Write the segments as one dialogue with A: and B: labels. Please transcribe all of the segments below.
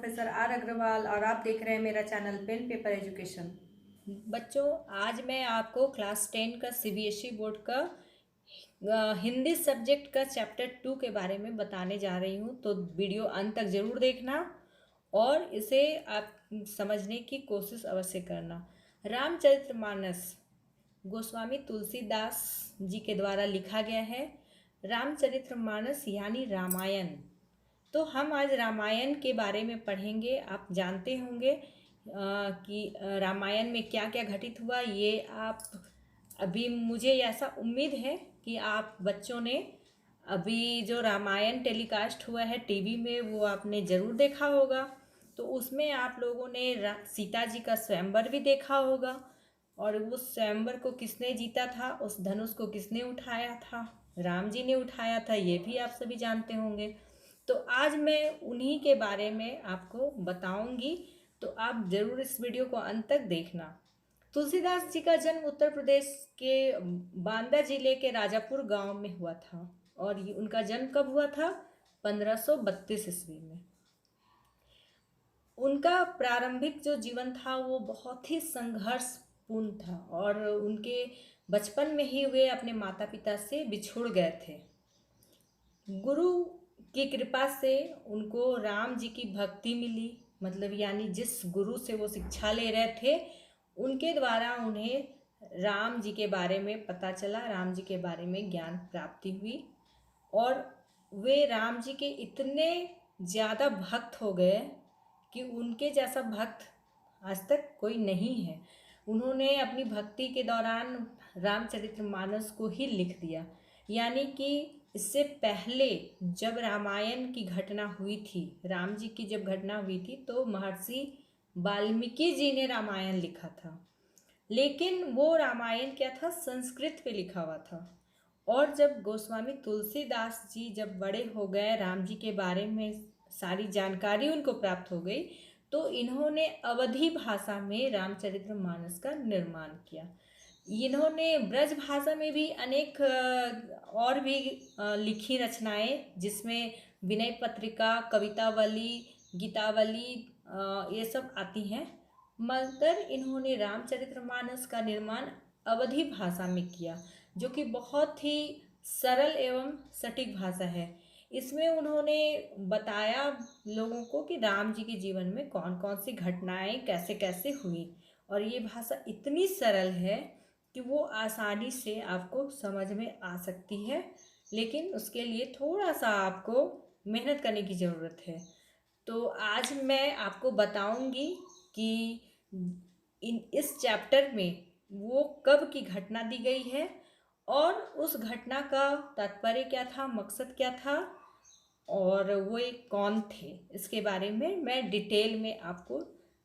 A: Professor are Agarwal और आप देख रहे हैं मेरा चैनल पेन पेपर एजुकेशन।
B: बच्चों, आज मैं आपको क्लास 10 का सीबीएसई बोर्ड का हिंदी सब्जेक्ट का चैप्टर 2 के बारे में बताने जा रही हूँ। तो वीडियो अंत तक ज़रूर देखना और इसे आप समझने की कोशिश अवश्य करना। रामचरितमानस गोस्वामी तुलसीदास जी के द्वारा लिखा गया है। रामचरितमानस यानी रामायण। तो हम आज रामायण के बारे में पढ़ेंगे। आप जानते होंगे कि रामायण में क्या क्या घटित हुआ। ये आप अभी, मुझे ऐसा उम्मीद है कि आप बच्चों ने अभी जो रामायण टेलीकास्ट हुआ है टीवी में वो आपने ज़रूर देखा होगा। तो उसमें आप लोगों ने सीता जी का स्वयंवर भी देखा होगा और उस स्वयंवर को किसने जीता था, उस धनुष को किसने उठाया था, राम जी ने उठाया था, ये भी आप सभी जानते होंगे। तो आज मैं उन्हीं के बारे में आपको बताऊंगी, तो आप ज़रूर इस वीडियो को अंत तक देखना। तुलसीदास जी का जन्म उत्तर प्रदेश के बांदा जिले के राजापुर गांव में हुआ था और उनका जन्म कब हुआ था? 1532 ईस्वी में। उनका प्रारंभिक जो जीवन था वो बहुत ही संघर्षपूर्ण था और उनके बचपन में ही वे अपने माता पिता से बिछुड़ गए थे। गुरु की कृपा से उनको राम जी की भक्ति मिली, मतलब यानी जिस गुरु से वो शिक्षा ले रहे थे उनके द्वारा उन्हें राम जी के बारे में पता चला, राम जी के बारे में ज्ञान प्राप्ति हुई और वे राम जी के इतने ज़्यादा भक्त हो गए कि उनके जैसा भक्त आज तक कोई नहीं है। उन्होंने अपनी भक्ति के दौरान रामचरितमानस को ही लिख दिया। यानी कि इससे पहले जब रामायण की घटना हुई थी, राम जी की जब घटना हुई थी, तो महर्षि वाल्मीकि जी ने रामायण लिखा था। लेकिन वो रामायण क्या था, संस्कृत पे लिखा हुआ था। और जब गोस्वामी तुलसीदास जी जब बड़े हो गए, राम जी के बारे में सारी जानकारी उनको प्राप्त हो गई, तो इन्होंने अवधी भाषा में रामचरितमानस का निर्माण किया। इन्होंने ब्रज भाषा में भी अनेक और भी लिखी रचनाएं, जिसमें विनय पत्रिका, कवितावली, गीतावली ये सब आती हैं। मगर इन्होंने रामचरितमानस का निर्माण अवधी भाषा में किया, जो कि बहुत ही सरल एवं सटीक भाषा है। इसमें उन्होंने बताया लोगों को कि राम जी के जीवन में कौन कौन सी घटनाएं कैसे कैसे हुई, और ये भाषा इतनी सरल है कि वो आसानी से आपको समझ में आ सकती है, लेकिन उसके लिए थोड़ा सा आपको मेहनत करने की ज़रूरत है। तो आज मैं आपको बताऊंगी कि इस चैप्टर में वो कब की घटना दी गई है और उस घटना का तात्पर्य क्या था, मकसद क्या था और वो एक कौन थे, इसके बारे में मैं डिटेल में आपको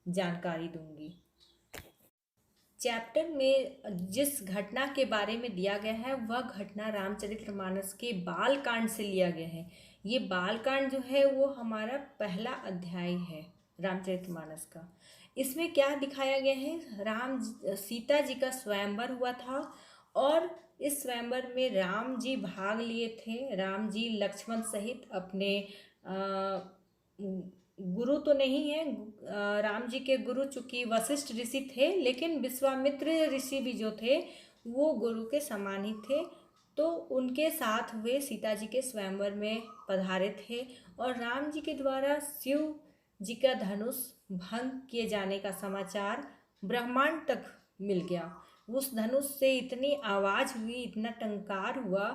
B: जानकारी दूंगी। चैप्टर में जिस घटना के बारे में दिया गया है वह घटना रामचरितमानस के बाल कांड से लिया गया है। ये बाल कांड जो है वो हमारा पहला अध्याय है रामचरितमानस का। इसमें क्या दिखाया गया है, सीता जी का स्वयंवर हुआ था और इस स्वयंवर में राम जी भाग लिए थे। राम जी लक्ष्मण सहित अपने गुरु तो नहीं है, राम जी के गुरु चूंकि वशिष्ठ ऋषि थे, लेकिन विश्वामित्र ऋषि भी जो थे वो गुरु के समान ही थे। तो उनके साथ वे सीता जी के स्वयंवर में पधारे थे और राम जी के द्वारा शिव जी का धनुष भंग किए जाने का समाचार ब्रह्मांड तक मिल गया। उस धनुष से इतनी आवाज़ हुई, इतना टंकार हुआ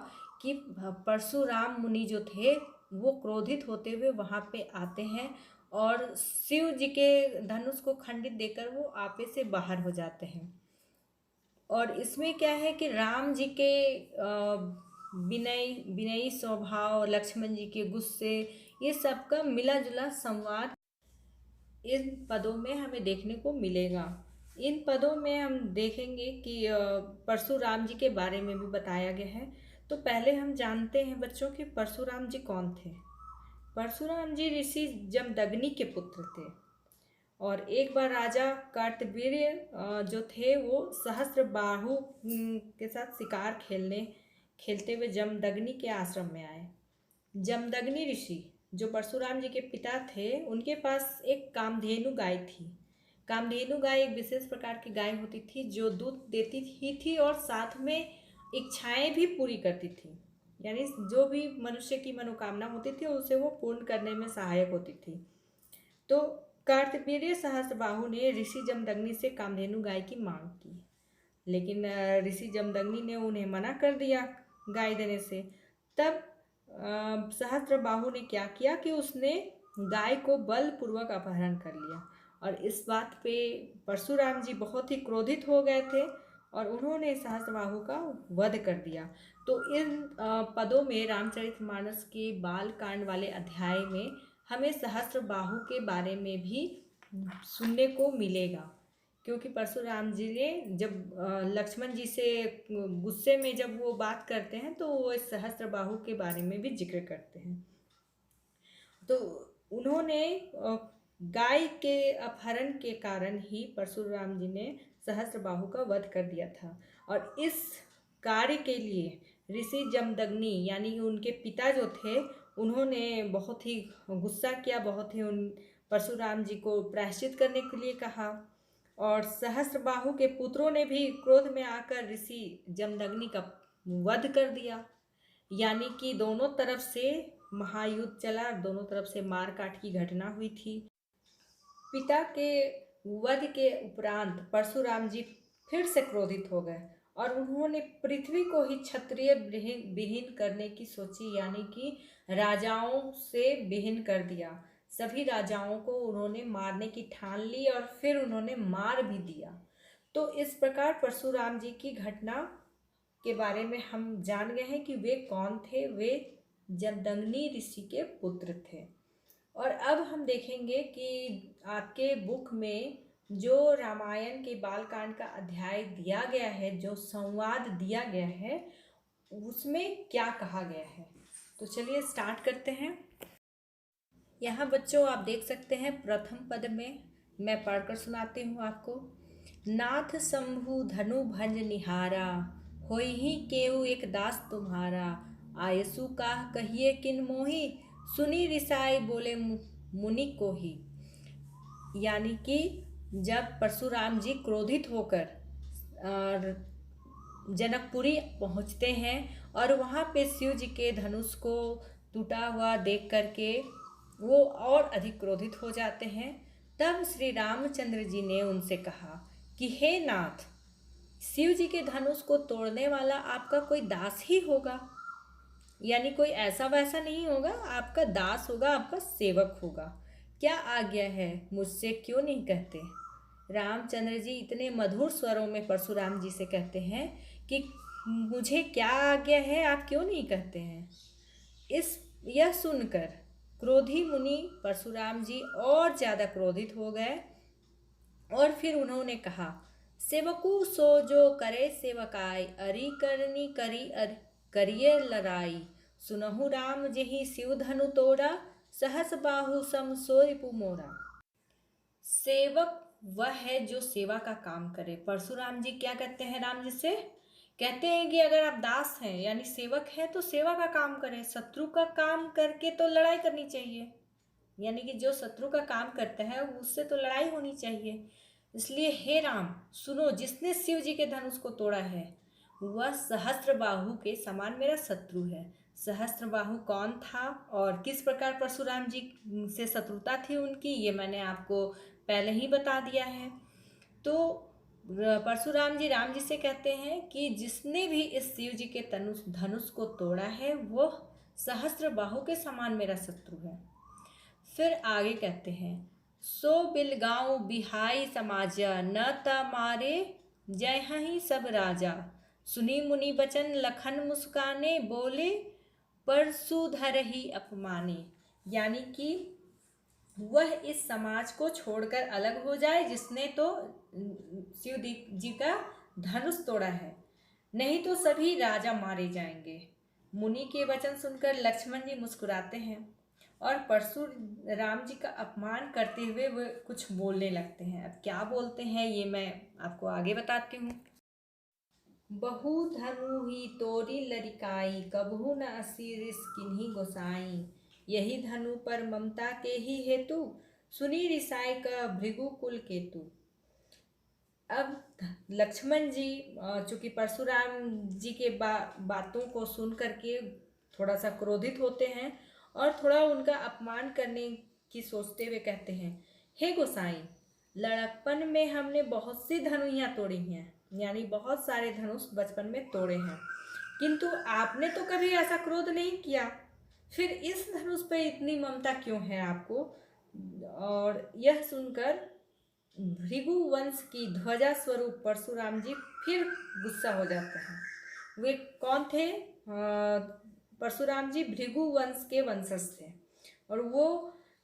B: कि परशुराम मुनि जो थे वो क्रोधित होते हुए वहाँ पे आते हैं और शिव जी के धनुष को खंडित देकर वो आपे से बाहर हो जाते हैं। और इसमें क्या है कि राम जी के विनयी स्वभाव, लक्ष्मण जी के गुस्से, ये सब का मिला जुला संवाद इन पदों में हमें देखने को मिलेगा। इन पदों में हम देखेंगे कि परशुराम जी के बारे में भी बताया गया है। तो पहले हम जानते हैं बच्चों कि परशुराम जी कौन थे। परशुराम जी ऋषि जमदग्नि के पुत्र थे और एक बार राजा कार्तवीर्य जो थे वो सहस्त्रबाहु के साथ शिकार खेलते हुए जमदग्नि के आश्रम में आए। जमदग्नि ऋषि जो परशुराम जी के पिता थे उनके पास एक कामधेनु गाय थी। कामधेनु गाय एक विशेष प्रकार की गाय होती थी जो दूध देती ही थी और साथ में इच्छाएं भी पूरी करती थी। यानी जो भी मनुष्य की मनोकामना होती थी उसे वो पूर्ण करने में सहायक होती थी। तो कार्तवीर्य सहस्त्रबाहु ने ऋषि जमदग्नि से कामधेनु गाय की मांग की, लेकिन ऋषि जमदग्नि ने उन्हें मना कर दिया गाय देने से। तब सहस्त्रबाहु ने क्या किया कि उसने गाय को बलपूर्वक अपहरण कर लिया और इस बात पे परशुराम जी बहुत ही क्रोधित हो गए थे और उन्होंने सहस्त्रबाहु का वध कर दिया। तो इन पदों में रामचरितमानस के बाल कांड वाले अध्याय में हमें सहस्त्रबाहु के बारे में भी सुनने को मिलेगा, क्योंकि परशुराम जी ने जब लक्ष्मण जी से गुस्से में जब वो बात करते हैं तो वो इस सहस्त्रबाहु के बारे में भी जिक्र करते हैं। तो उन्होंने गाय के अपहरण के कारण ही परशुराम जी ने सहस्त्रबाहु का वध कर दिया था और इस कार्य के लिए ऋषि जमदग्नि यानी कि उनके पिता जो थे उन्होंने बहुत ही गुस्सा किया, बहुत ही उन परशुराम जी को प्रायश्चित करने के लिए कहा और सहस्त्रबाहु के पुत्रों ने भी क्रोध में आकर ऋषि जमदग्नि का वध कर दिया। यानी कि दोनों तरफ से महायुद्ध चला, दोनों तरफ से मार काट की घटना हुई थी। पिता के वध के उपरांत परशुराम जी फिर से क्रोधित हो गए और उन्होंने पृथ्वी को ही क्षत्रिय विहीन करने की सोची, यानी कि राजाओं से विहीन कर दिया। सभी राजाओं को उन्होंने मारने की ठान ली और फिर उन्होंने मार भी दिया। तो इस प्रकार परशुराम जी की घटना के बारे में हम जान गए हैं कि वे कौन थे। वे जमदग्नि ऋषि के पुत्र थे। और अब हम देखेंगे कि आपके बुक में जो रामायण के बालकांड का अध्याय दिया गया है, जो संवाद दिया गया है, उसमें क्या कहा गया है। तो चलिए स्टार्ट करते हैं। यहाँ बच्चों आप देख सकते हैं प्रथम पद में मैं पढ़कर सुनाती हूँ आपको। नाथ शंभु धनु भंज निहारा, होई ही केहू एक दास तुम्हारा। आयसु काह कहिए किन मोही, सुनी रिसाई बोले मुनि को ही। यानी कि जब परशुराम जी क्रोधित होकर जनकपुरी पहुँचते हैं और वहाँ पे शिव जी के धनुष को टूटा हुआ देख करके वो और अधिक क्रोधित हो जाते हैं। तब श्री रामचंद्र जी ने उनसे कहा कि हे नाथ, शिव जी के धनुष को तोड़ने वाला आपका कोई दास ही होगा, यानी कोई ऐसा वैसा नहीं होगा, आपका दास होगा, आपका सेवक होगा। क्या आज्ञा है, मुझसे क्यों नहीं कहते। रामचंद्र जी इतने मधुर स्वरों में परशुराम जी से कहते हैं कि मुझे क्या आज्ञा है, आप क्यों नहीं कहते हैं। यह सुनकर क्रोधी मुनि परशुराम जी और ज़्यादा क्रोधित हो गए और फिर उन्होंने कहा, सेवकू सो जो करे सेवकाई, अरि करनी करी करिए लड़ाई। सुनहु राम जेहि शिव धनु तोड़ा, सहस बाहु सम सो रिपु मोरा। सेवक वह है जो सेवा का काम करे। परशुराम जी क्या कहते हैं राम जी से, कहते हैं कि अगर आप दास हैं यानी सेवक हैं तो सेवा का काम करें, शत्रु का काम करके तो लड़ाई करनी चाहिए। यानी कि जो शत्रु का काम करते हैं उससे तो लड़ाई होनी चाहिए। इसलिए हे राम सुनो, जिसने शिव जी के धनुष को तोड़ा है वह सहस्त्रबाहु के समान मेरा शत्रु है। सहस्त्रबाहु कौन था और किस प्रकार परशुराम जी से शत्रुता थी उनकी, ये मैंने आपको पहले ही बता दिया है। तो परशुराम जी राम जी से कहते हैं कि जिसने भी इस शिव जी के धनुष को तोड़ा है वह सहस्त्रबाहु के समान मेरा शत्रु है। फिर आगे कहते हैं, सो बिलगांव बिहाई समाजा, न त मारे जय ही सब राजा। सुनी मुनि बचन लखन मुस्काने, बोले परशुधर ही अपमाने। यानी कि वह इस समाज को छोड़कर अलग हो जाए जिसने तो शिव जी का धनुष तोड़ा है, नहीं तो सभी राजा मारे जाएंगे। मुनि के वचन सुनकर लक्ष्मण जी मुस्कुराते हैं और परशुराम जी का अपमान करते हुए वे कुछ बोलने लगते हैं। अब क्या बोलते हैं ये मैं आपको आगे बताती हूँ। बहु धनु ही तोरी लरिकाई, कबहू न असीरिस किन्हीं गोसाई। यही धनु पर ममता के ही हेतु, सुनी रिसाई का भृगु कुल केतु। अब लक्ष्मण जी चूंकि परशुराम जी के बातों को सुन करके थोड़ा सा क्रोधित होते हैं और थोड़ा उनका अपमान करने की सोचते हुए कहते हैं, हे गोसाई, लड़कपन में हमने बहुत सी धनुइयाँ तोड़ी हैं, यानी बहुत सारे धनुष बचपन में तोड़े हैं, किंतु आपने तो कभी ऐसा क्रोध नहीं किया, फिर इस धनुष पे इतनी ममता क्यों है आपको। और यह सुनकर भृगु वंश की ध्वजा स्वरूप परशुराम जी फिर गुस्सा हो जाते हैं। वे कौन थे? परशुराम जी भृगु वंश के वंशज थे और वो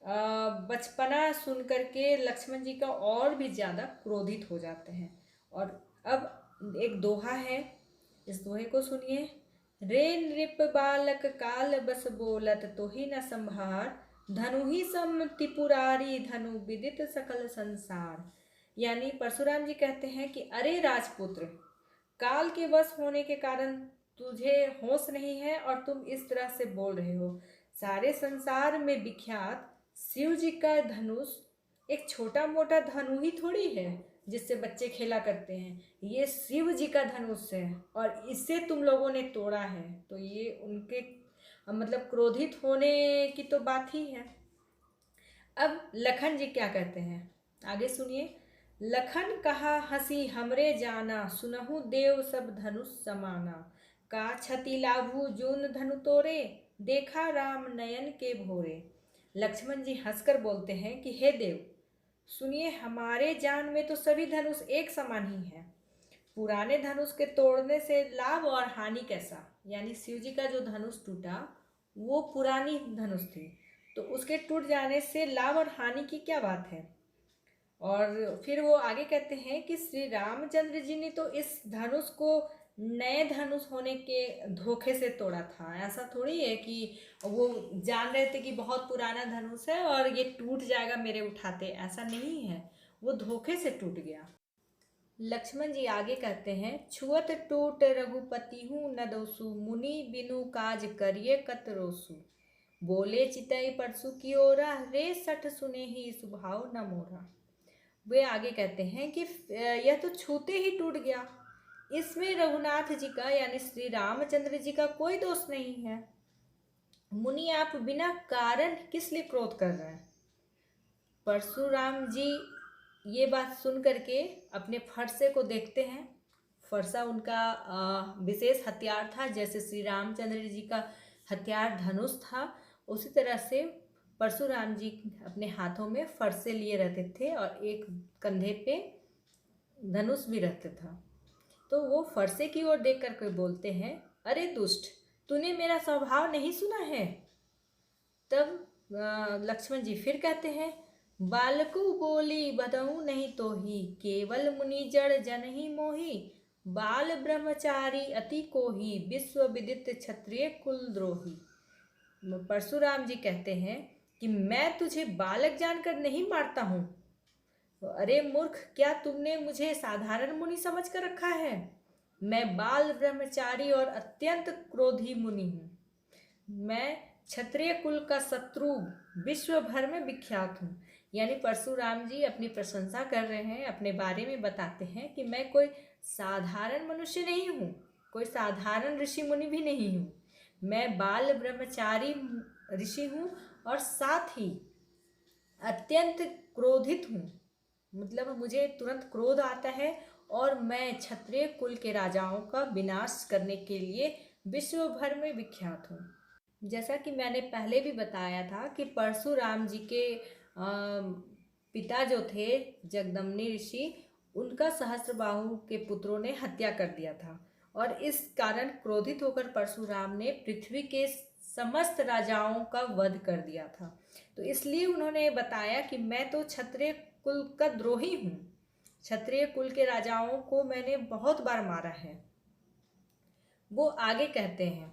B: बचपना सुन करके लक्ष्मण जी का और भी ज़्यादा क्रोधित हो जाते हैं। और अब एक दोहा है, इस दोहे को सुनिए। रे नृप बालक काल बस बोलत तोहि न संभार, धनु ही सम त्रिपुरारी धनु विदित सकल संसार। यानी परशुराम जी कहते हैं कि अरे राजपुत्र, काल के वश होने के कारण तुझे होश नहीं है और तुम इस तरह से बोल रहे हो। सारे संसार में विख्यात शिव जी का धनुष एक छोटा मोटा धनु ही थोड़ी है जिससे बच्चे खेला करते हैं, ये शिव जी का धनुष है और इसे तुम लोगों ने तोड़ा है। तो ये उनके मतलब क्रोधित होने की तो बात ही है। अब लखन जी क्या कहते हैं, आगे सुनिए। लखन कहा हंसी हमरे जाना, सुनहु देव सब धनुष समाना, का क्षति लाभू जून धनु तोरे, देखा राम नयन के भोरे। लक्ष्मण जी हंसकर बोलते हैं कि हे देव, सुनिए, हमारे जान में तो सभी धनुष एक समान ही हैं। पुराने धनुष के तोड़ने से लाभ और हानि कैसा? यानी शिव जी का जो धनुष टूटा वो पुरानी धनुष थी, तो उसके टूट जाने से लाभ और हानि की क्या बात है। और फिर वो आगे कहते हैं कि श्री रामचंद्र जी ने तो इस धनुष को नए धनुष होने के धोखे से तोड़ा था। ऐसा थोड़ी है कि वो जान रहे थे कि बहुत पुराना धनुष है और ये टूट जाएगा मेरे उठाते, ऐसा नहीं है, वो धोखे से टूट गया। लक्ष्मण जी आगे कहते हैं, छुअत टूट रघुपति हूँ न दोसु, मुनि बिनु काज करिए कत रोसु, बोले चितई परसु की ओरा, रे सठ सुने ही सुभाव न मोरा। वे आगे कहते हैं कि यह तो छूते ही टूट गया, इसमें रघुनाथ जी का यानी श्री रामचंद्र जी का कोई दोष नहीं है। मुनि आप बिना कारण किस लिए क्रोध कर रहे हैं? परशुराम जी ये बात सुन करके अपने फरसे को देखते हैं। फरसा उनका विशेष हथियार था, जैसे श्री रामचंद्र जी का हथियार धनुष था, उसी तरह से परशुराम जी अपने हाथों में फरसे लिए रहते थे और एक कंधे पे धनुष भी रहता था। तो वो फरसे की ओर देख कर कोई बोलते हैं, अरे दुष्ट, तूने मेरा स्वभाव नहीं सुना है। तब लक्ष्मण जी फिर कहते हैं, बालकु बोली बदऊ नहीं तो ही, केवल मुनि जड़ जन ही मोही, बाल ब्रह्मचारी अति कोही, विश्व विदित क्षत्रिय कुल द्रोही। परशुराम जी कहते हैं कि मैं तुझे बालक जानकर नहीं मारता हूँ। अरे मूर्ख, क्या तुमने मुझे साधारण मुनि समझ कर रखा है? मैं बाल ब्रह्मचारी और अत्यंत क्रोधी मुनि हूँ। मैं क्षत्रिय कुल का शत्रु, विश्व भर में विख्यात हूँ। यानी परशुराम जी अपनी प्रशंसा कर रहे हैं, अपने बारे में बताते हैं कि मैं कोई साधारण मनुष्य नहीं हूँ, कोई साधारण ऋषि मुनि भी नहीं हूँ। मैं बाल ब्रह्मचारी ऋषि हूँ और साथ ही अत्यंत क्रोधित हूँ, मतलब मुझे तुरंत क्रोध आता है और मैं क्षत्रिय कुल के राजाओं का विनाश करने के लिए विश्व भर में विख्यात हूँ। जैसा कि मैंने पहले भी बताया था कि परशुराम जी के पिता जो थे जगदम्नि ऋषि, उनका सहस्त्रबाहु के पुत्रों ने हत्या कर दिया था और इस कारण क्रोधित होकर परशुराम ने पृथ्वी के समस्त राजाओं का वध कर दिया था। तो इसलिए उन्होंने बताया कि मैं तो क्षत्रिय कुल का द्रोही हूँ, क्षत्रिय कुल के राजाओं को मैंने बहुत बार मारा है। वो आगे कहते हैं,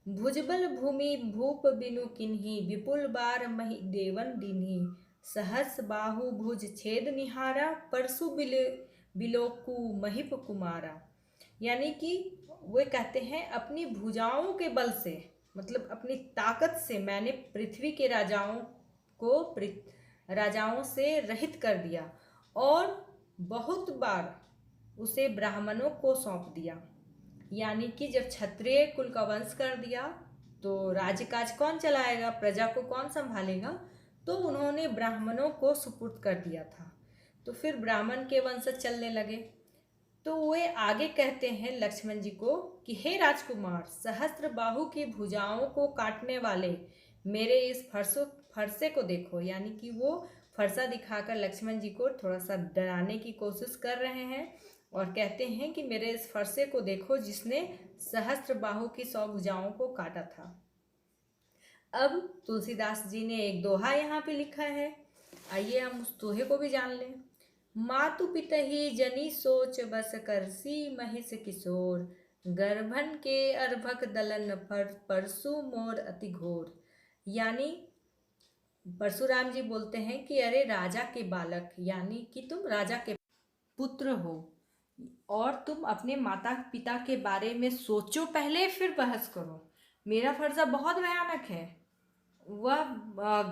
B: भुजबल भूमि भूप बिनु किन्ही, विपुल बार मही देवन दिन्ही, सहस बाहु भुज छेद निहारा, परसु बिलोकु महिप कुमारा। यानी कि वे कहते हैं अपनी भुजाओं के बल से मतलब अपनी ताकत से मैंने पृथ्वी के राजाओं से रहित कर दिया और बहुत बार उसे ब्राह्मणों को सौंप दिया। यानी कि जब क्षत्रिय कुल का वंश कर दिया तो राज्यकाज कौन चलाएगा, प्रजा को कौन संभालेगा, तो उन्होंने ब्राह्मणों को सुपुर्द कर दिया था। तो फिर ब्राह्मण के वंशज चलने लगे। तो वे आगे कहते हैं लक्ष्मण जी को कि हे राजकुमार, सहस्त्र बाहु की भुजाओं को काटने वाले मेरे इस फरसे को देखो। यानी कि वो फरसा दिखाकर लक्ष्मण जी को थोड़ा सा डराने की कोशिश कर रहे हैं और कहते हैं कि मेरे इस फरसे को देखो जिसने सहस्त्र बाहु की 100 भुजाओं को काटा था। अब तुलसीदास जी ने एक दोहा यहाँ पे लिखा है, आइए हम उस दोहे को भी जान लें। मातु पितहि जनि सोच बस करसी महिष किशोर, गर्भन के अर्भक दलन परसु मोर अति घोर। यानी परशुराम जी बोलते हैं कि अरे राजा के बालक, यानी कि तुम राजा के पुत्र हो और तुम अपने माता पिता के बारे में सोचो पहले, फिर बहस करो। मेरा फर्जा बहुत भयानक है, वह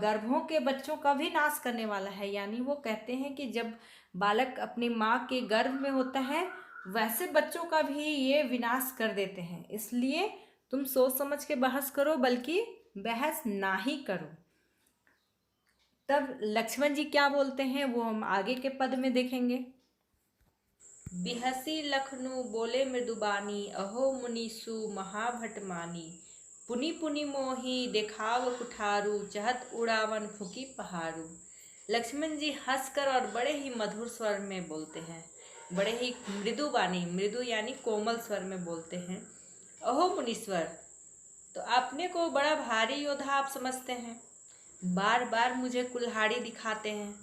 B: गर्भों के बच्चों का भी नाश करने वाला है। यानी वो कहते हैं कि जब बालक अपनी माँ के गर्भ में होता है वैसे बच्चों का भी ये विनाश कर देते हैं। इसलिए तुम सोच समझ के बहस करो, बल्कि बहस ना ही करो। तब लक्ष्मण जी क्या बोलते हैं वो हम आगे के पद में देखेंगे। बिहसी लखनु बोले मृदुबानी, अहो मुनीसु महाभट मानी, पुनि पुनि मोही देखाव कुठारू, चहत उड़ावन फुकी पहाड़ू। लक्ष्मण जी हंसकर और बड़े ही मधुर स्वर में बोलते हैं, बड़े ही मृदुबानी, मृदु यानी कोमल स्वर में बोलते हैं। अहो मुनीश्वर, तो आपने को बड़ा भारी योद्धा आप समझते हैं, बार बार मुझे कुल्हाड़ी दिखाते हैं।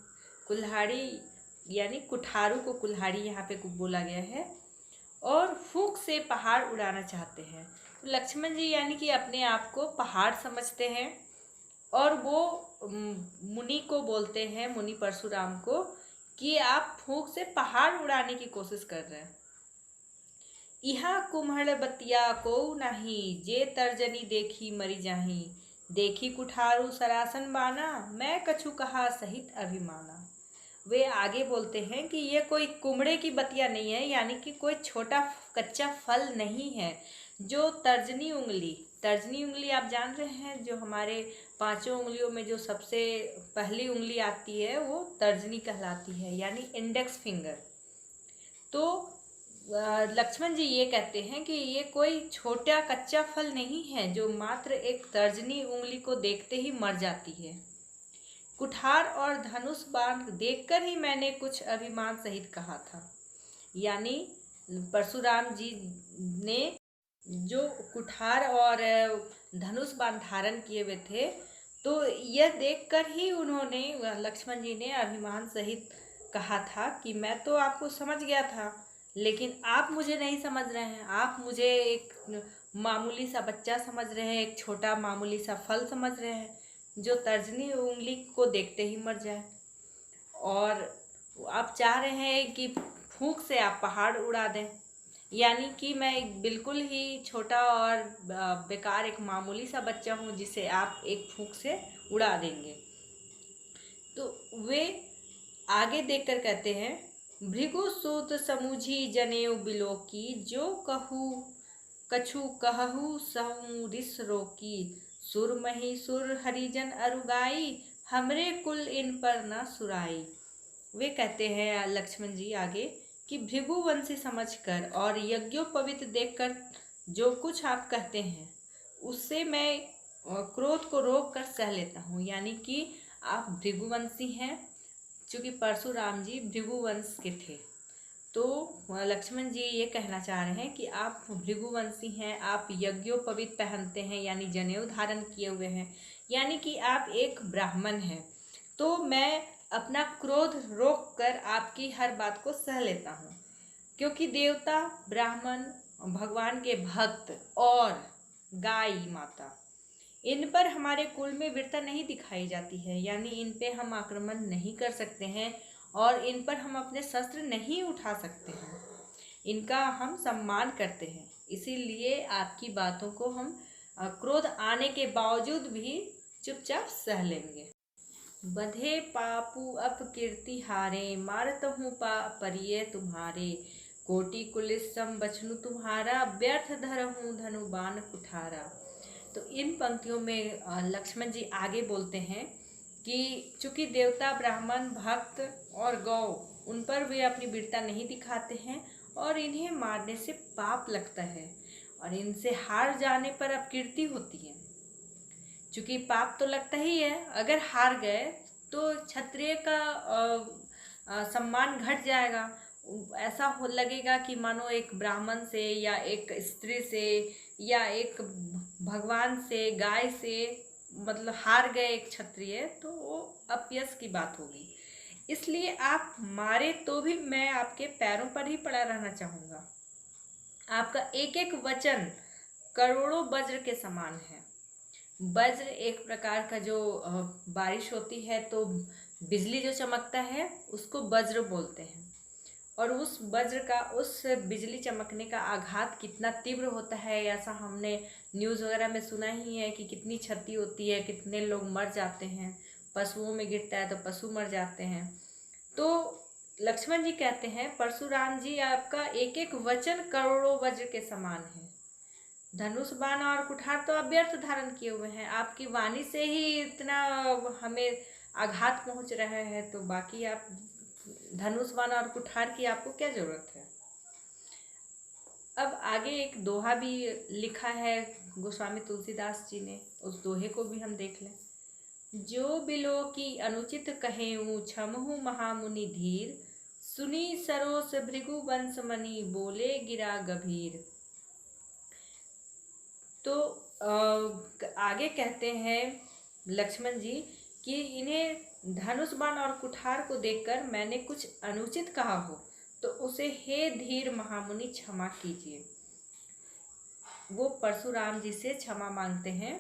B: कुल्हाड़ी यानी कुठारू को कुल्हाड़ी यहाँ पे बोला गया है, और फूंक से पहाड़ उड़ाना चाहते हैं। तो लक्ष्मण जी यानी कि अपने आप को पहाड़ समझते हैं और वो मुनि को बोलते हैं, मुनि परशुराम को, कि आप फूंक से पहाड़ उड़ाने की कोशिश कर रहे हैं। इहा कुम्हड़ बतिया को नहीं, जे तर्जनी देखी मरी जाही, देखी कुठारू सरासन बाना, मैं कछु कहा सहित अभिमाना। वे आगे बोलते हैं कि ये कोई कुमड़े की बतिया नहीं है, यानी कि कोई छोटा कच्चा फल नहीं है जो तर्जनी उंगली आप जान रहे हैं, जो हमारे 5 उंगलियों में जो सबसे पहली उंगली आती है वो तर्जनी कहलाती है, यानी इंडेक्स फिंगर। तो लक्ष्मण जी ये कहते हैं कि ये कोई छोटा कच्चा फल नहीं है जो मात्र एक तर्जनी उंगली को देखते ही मर जाती है। कुठार और धनुष बाण देखकर ही मैंने कुछ अभिमान सहित कहा था। यानी परशुराम जी ने जो कुठार और धनुष बाण धारण किए हुए थे, तो यह देखकर ही उन्होंने, लक्ष्मण जी ने अभिमान सहित कहा था कि मैं तो आपको समझ गया था, लेकिन आप मुझे नहीं समझ रहे हैं। आप मुझे एक मामूली सा बच्चा समझ रहे हैं, एक छोटा मामूली सा फल समझ रहे हैं जो तर्जनी उंगली को देखते ही मर जाए, और आप चाह रहे हैं कि फूंक से आप पहाड़ उड़ा दें। यानी कि मैं एक बिल्कुल ही छोटा और बेकार एक मामूली सा बच्चा हूँ जिसे आप एक फूंक से उड़ा देंगे। तो वे आगे देखकर कहते हैं, भृगु सूत समुझी जनेऊ बिलोकी, जो कहू कछु कहू सहू रिस रोकी, सुर मही सुर हरिजन अरुगाई, हमरे कुल इन पर न सुराई। वे कहते हैं लक्ष्मण जी आगे कि भृगुवंशी समझकर और यज्ञोपवीत देखकर जो कुछ आप कहते हैं उससे मैं क्रोध को रोक कर सह लेता हूँ। यानी कि आप भृगुवंशी हैं, चूँकि परशुराम जी भृगुवंश के थे। तो लक्ष्मण जी ये कहना चाह रहे हैं कि आप भृगुवंशी हैं, आप यज्ञोपवीत पहनते हैं यानी जनेऊ धारण किए हुए हैं, यानी कि आप एक ब्राह्मण हैं। तो मैं अपना क्रोध रोक कर आपकी हर बात को सह लेता हूँ, क्योंकि देवता, ब्राह्मण, भगवान के भक्त और गाय माता, इन पर हमारे कुल में वीरता नहीं दिखाई जाती है। यानी इन पे हम आक्रमण नहीं कर सकते हैं और इन पर हम अपने शस्त्र नहीं उठा सकते हैं, इनका हम सम्मान करते हैं। इसीलिए आपकी बातों को हम क्रोध आने के बावजूद भी चुपचाप सह लेंगे। बंधे पापू अपकीर्ति हारे, मारत हूँ परिये तुम्हारे, कोटि कुलिस सम बचनु तुम्हारा, व्यर्थ धरहूँ धनु बाण कुठारा। तो इन पंक्तियों में लक्ष्मण जी आगे बोलते हैं कि चूंकि देवता, ब्राह्मण, भक्त और गौ उन पर वे अपनी वीरता नहीं दिखाते हैं और इन्हें मारने से पाप लगता है और इनसे हार जाने पर अपकीर्ति होती है। चूंकि पाप तो लगता ही है, अगर हार गए तो क्षत्रिय का सम्मान घट जाएगा। ऐसा हो लगेगा कि मानो एक ब्राह्मण से या एक स्त्री से या एक भगवान से, गाय से मतलब हार गए एक क्षत्रिय, तो वो अपयश की बात होगी। इसलिए आप मारे तो भी मैं आपके पैरों पर ही पड़ा रहना चाहूँगा। आपका एक एक वचन करोड़ों वज्र के समान है। वज्र एक प्रकार का जो बारिश होती है तो बिजली जो चमकता है उसको वज्र बोलते हैं, और उस वज्र का, उस बिजली चमकने का आघात कितना तीव्र होता है, ऐसा हमने न्यूज़ वगैरह में सुना ही है कि कितनी क्षति होती है, कितने लोग मर जाते हैं, पशुओं में गिरता है तो पशु मर जाते हैं। तो लक्ष्मण जी कहते हैं परशुराम जी आपका एक एक वचन करोड़ों वज्र के समान है। धनुष बाण और कुठार तो आप व्यर्थ धारण किए हुए हैं, आपकी वाणी से ही इतना हमें आघात पहुंच रहा है, तो बाकी आप धनुष बाण और कुठार की आपको क्या जरूरत है। अब आगे एक दोहा भी लिखा है गोस्वामी तुलसीदास जी ने, उस दोहे को भी हम देख लें। जो बिलो की अनुचित कहेऊँ, क्षमहु महामुनि धीर, सुनी सरोस भृगु वंश मणि, बोले गिरा गभीर। तो आगे कहते हैं लक्ष्मण जी कि इन्हें धनुष बाण और कुठार को देखकर मैंने कुछ अनुचित कहा हो तो उसे हे धीर महामुनि क्षमा कीजिए। वो परशुराम जी से क्षमा मांगते हैं,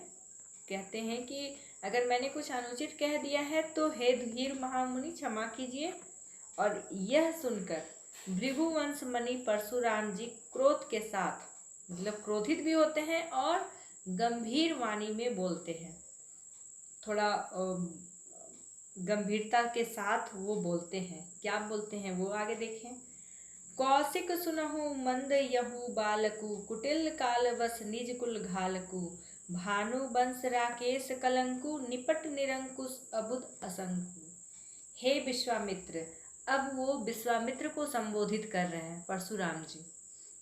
B: कहते हैं कि अगर मैंने कुछ अनुचित कह दिया है तो हे धीर महामुनि क्षमा कीजिए। और यह सुनकर भृगुवंश मणि परशुराम जी क्रोध के साथ, मतलब क्रोधित भी होते हैं और गंभीर वाणी में बोलते हैं, थोड़ा गंभीरता के साथ वो बोलते हैं। क्या बोलते हैं वो आगे देखें। कौशिक सुनहु मंद यहु बालकु, कुटिल कालवश निज कुल घालकु, भानु वंश राकेश कलंकु, निपट निरंकुश अबुध असंकु। हे विश्वामित्र, अब वो विश्वामित्र को संबोधित कर रहे हैं परशुराम जी।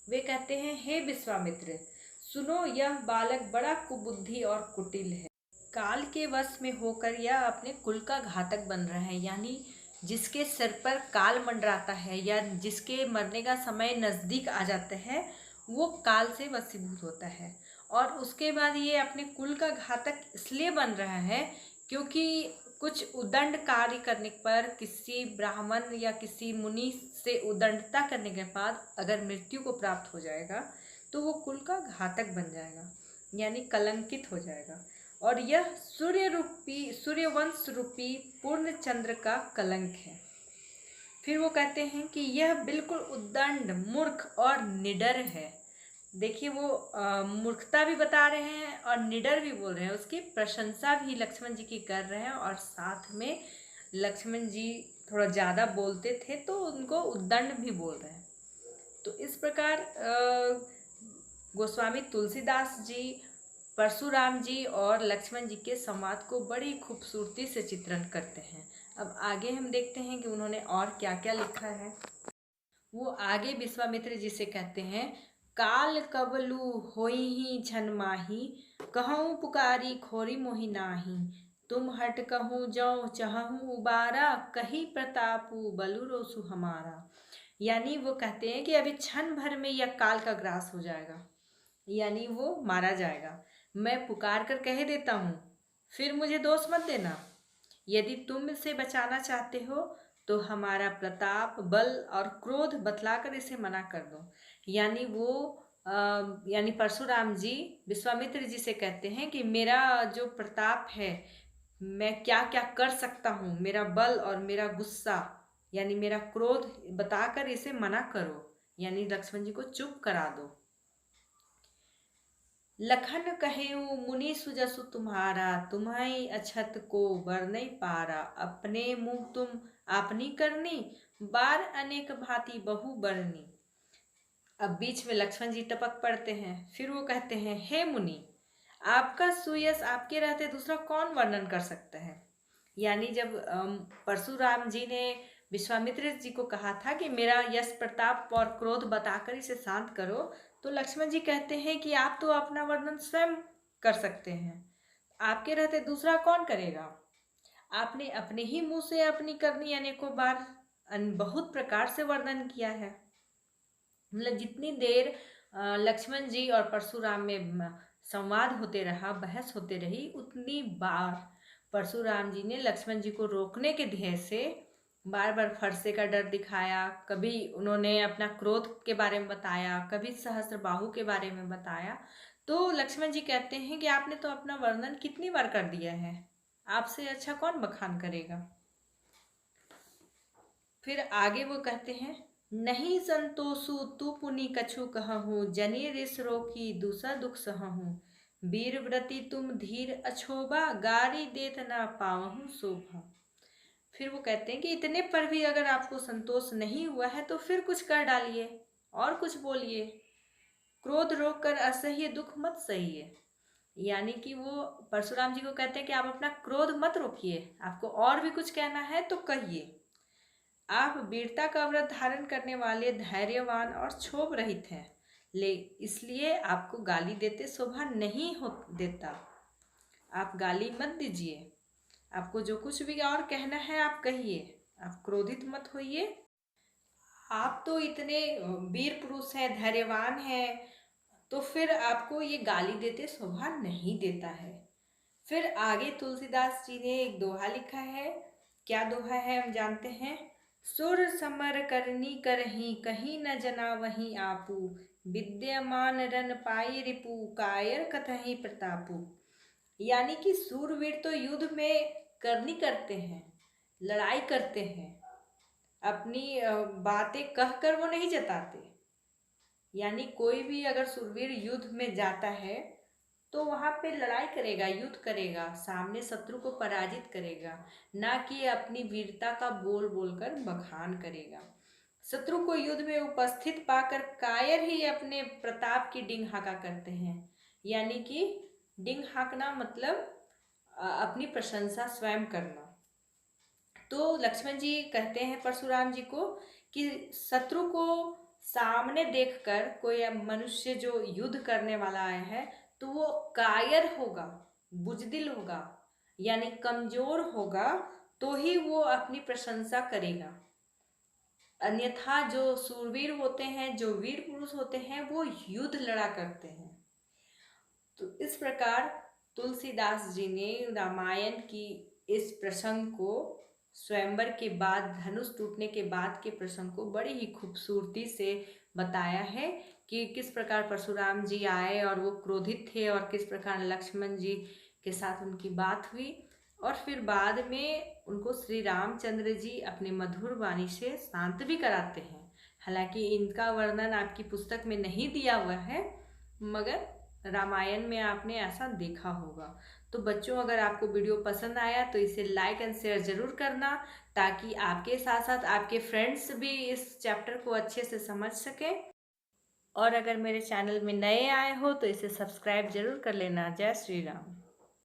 B: वे कहते हैं हे विश्वामित्र, सुनो, यह बालक बड़ा कुबुद्धि और कुटिल है। काल के वश में होकर यह अपने कुल का घातक बन रहा है, यानी जिसके सिर पर काल मंडराता है या जिसके मरने का समय नज़दीक आ जाता है वो काल से वशीभूत होता है। और उसके बाद ये अपने कुल का घातक इसलिए बन रहा है क्योंकि कुछ उदंड कार्य करने पर, किसी ब्राह्मण या किसी मुनि से उदंडता करने के बाद अगर मृत्यु को प्राप्त हो जाएगा तो वो कुल का घातक बन जाएगा, यानी कलंकित हो जाएगा। और यह सूर्यवंश रूपी पूर्ण चंद्र का कलंक है। फिर वो कहते हैं कि यह बिल्कुल उद्दंड, मूर्ख और निडर है। देखिए वो मूर्खता भी बता रहे हैं और निडर भी बोल रहे हैं, उसकी प्रशंसा भी लक्ष्मण जी की कर रहे हैं। और साथ में लक्ष्मण जी थोड़ा ज़्यादा बोलते थे तो उनको उद्दंड भी बोल रहे हैं। तो इस प्रकार गोस्वामी तुलसीदास जी परशुराम जी और लक्ष्मण जी के संवाद को बड़ी खूबसूरती से चित्रण करते हैं। अब आगे हम देखते हैं कि उन्होंने और क्या क्या लिखा है। वो आगे विश्वामित्र जी से कहते हैं, काल कबलू होई ही छन माही, कहूँ पुकारी खोरी मोहि नाही, तुम हट कहूँ जौ चहूँ उबारा, कही प्रतापू बलु रोसु हमारा। यानी वो कहते हैं कि अभी क्षण भर में यह काल का ग्रास हो जाएगा, यानी वो मारा जाएगा। मैं पुकार कर कह देता हूँ, फिर मुझे दोष मत देना। यदि तुम इसे बचाना चाहते हो तो हमारा प्रताप, बल और क्रोध बतलाकर इसे मना कर दो। यानी वो यानी परशुराम जी विश्वामित्र जी से कहते हैं कि मेरा जो प्रताप है, मैं क्या क्या कर सकता हूँ, मेरा बल और मेरा गुस्सा यानी मेरा क्रोध बताकर इसे मना करो, यानी लक्ष्मण जी को चुप करा दो। लखन कहेऊ मुनि सुजसु तुम्हारा, तुम्हारी अछत को वर नहीं पारा। अपने मुँह तुम आपनी करनी, बार अनेक भांति बहु बरनी। अब बीच में लक्ष्मण जी टपक पड़ते हैं। फिर वो कहते हैं, हे मुनि, आपका सुयश आपके रहते दूसरा कौन वर्णन कर सकता है। यानी जब परशुराम जी ने विश्वामित्र जी को कहा था कि मेरा यश प्रताप और क्रोध बताकर इसे शांत करो, तो लक्ष्मण जी कहते हैं कि आप तो अपना वर्णन स्वयं कर सकते हैं, आपके रहते दूसरा कौन करेगा। आपने अपने ही मुंह से अपनी करनी अनेकों बार बहुत प्रकार से वर्णन किया है। मतलब जितनी देर लक्ष्मण जी और परशुराम में संवाद होते रहा, बहस होते रही, उतनी बार परशुराम जी ने लक्ष्मण जी को रोकने के ध्येय से बार बार फरसे का डर दिखाया। कभी उन्होंने अपना क्रोध के बारे में बताया, कभी सहस्त्रबाहु के बारे में बताया। तो लक्ष्मण जी कहते हैं कि आपने तो अपना वर्णन कितनी बार कर दिया है, आपसे अच्छा कौन बखान करेगा। फिर आगे वो कहते हैं, नहीं संतोषु तू पुनि कछु कहूँ, जनि रिस रोकी दूसरा दुख सहूँ। वीर व्रती तुम धीर अछोबा, गारी देत ना पावहूँ शोभा। फिर वो कहते हैं कि इतने पर भी अगर आपको संतोष नहीं हुआ है तो फिर कुछ कर डालिए और कुछ बोलिए। क्रोध रोक कर असह्य दुख मत सहिए। यानी कि वो परशुराम जी को कहते हैं कि आप अपना क्रोध मत रोकिए, आपको और भी कुछ कहना है तो कहिए। आप वीरता का व्रत धारण करने वाले धैर्यवान और क्षोभ रहित हैं, ले इसलिए आपको गाली देते शोभा नहीं हो देता। आप गाली मत दीजिए, आपको जो कुछ भी और कहना है आप कहिए, आप क्रोधित मत होइए। आप तो इतने वीर पुरुष हैं, धैर्यवान हैं, तो फिर आपको ये गाली देते शोभा नहीं देता है। फिर आगे तुलसीदास जी ने एक दोहा लिखा है। क्या दोहा है हम जानते हैं। सुर समर करनी करही, कहीं न जना वहीं आपू। विद्यमान रन पाई रिपु, कायर कतहि प्रतापू। यानी कि सूरवीर तो युद्ध में करनी करते हैं, लड़ाई करते हैं, अपनी बातें कहकर वो नहीं जताते। यानी कोई भी अगर सूरवीर युद्ध में जाता है तो वहाँ पे लड़ाई करेगा, युद्ध करेगा, सामने शत्रु को पराजित करेगा, ना कि अपनी वीरता का बोल बोलकर बखान करेगा। शत्रु को युद्ध में उपस्थित पाकर कायर ही अपने प्रताप की डिंग हाका करते हैं। यानी कि डिंग हाकना मतलब अपनी प्रशंसा स्वयं करना। तो लक्ष्मण जी कहते हैं परशुराम जी को कि शत्रु को सामने देखकर कोई मनुष्य जो युद्ध करने वाला आया है तो वो कायर होगा, बुजदिल होगा, यानी कमजोर होगा, तो ही वो अपनी प्रशंसा करेगा। अन्यथा जो सूरवीर होते हैं, जो वीर पुरुष होते हैं, वो युद्ध लड़ा करते हैं। तो इस प्रकार तुलसीदास जी ने रामायण की इस प्रसंग को, स्वयंवर के बाद, धनुष टूटने के बाद के प्रसंग को बड़ी ही खूबसूरती से बताया है कि किस प्रकार परशुराम जी आए और वो क्रोधित थे और किस प्रकार लक्ष्मण जी के साथ उनकी बात हुई और फिर बाद में उनको श्री रामचंद्र जी अपने मधुर वाणी से शांत भी कराते हैं। हालांकि इनका वर्णन आपकी पुस्तक में नहीं दिया हुआ है, मगर रामायण में आपने ऐसा देखा होगा। तो बच्चों, अगर आपको वीडियो पसंद आया तो इसे लाइक एंड शेयर ज़रूर करना, ताकि आपके साथ साथ आपके फ्रेंड्स भी इस चैप्टर को अच्छे से समझ सकें। और अगर मेरे चैनल में नए आए हो तो इसे सब्सक्राइब जरूर कर लेना। जय श्री राम।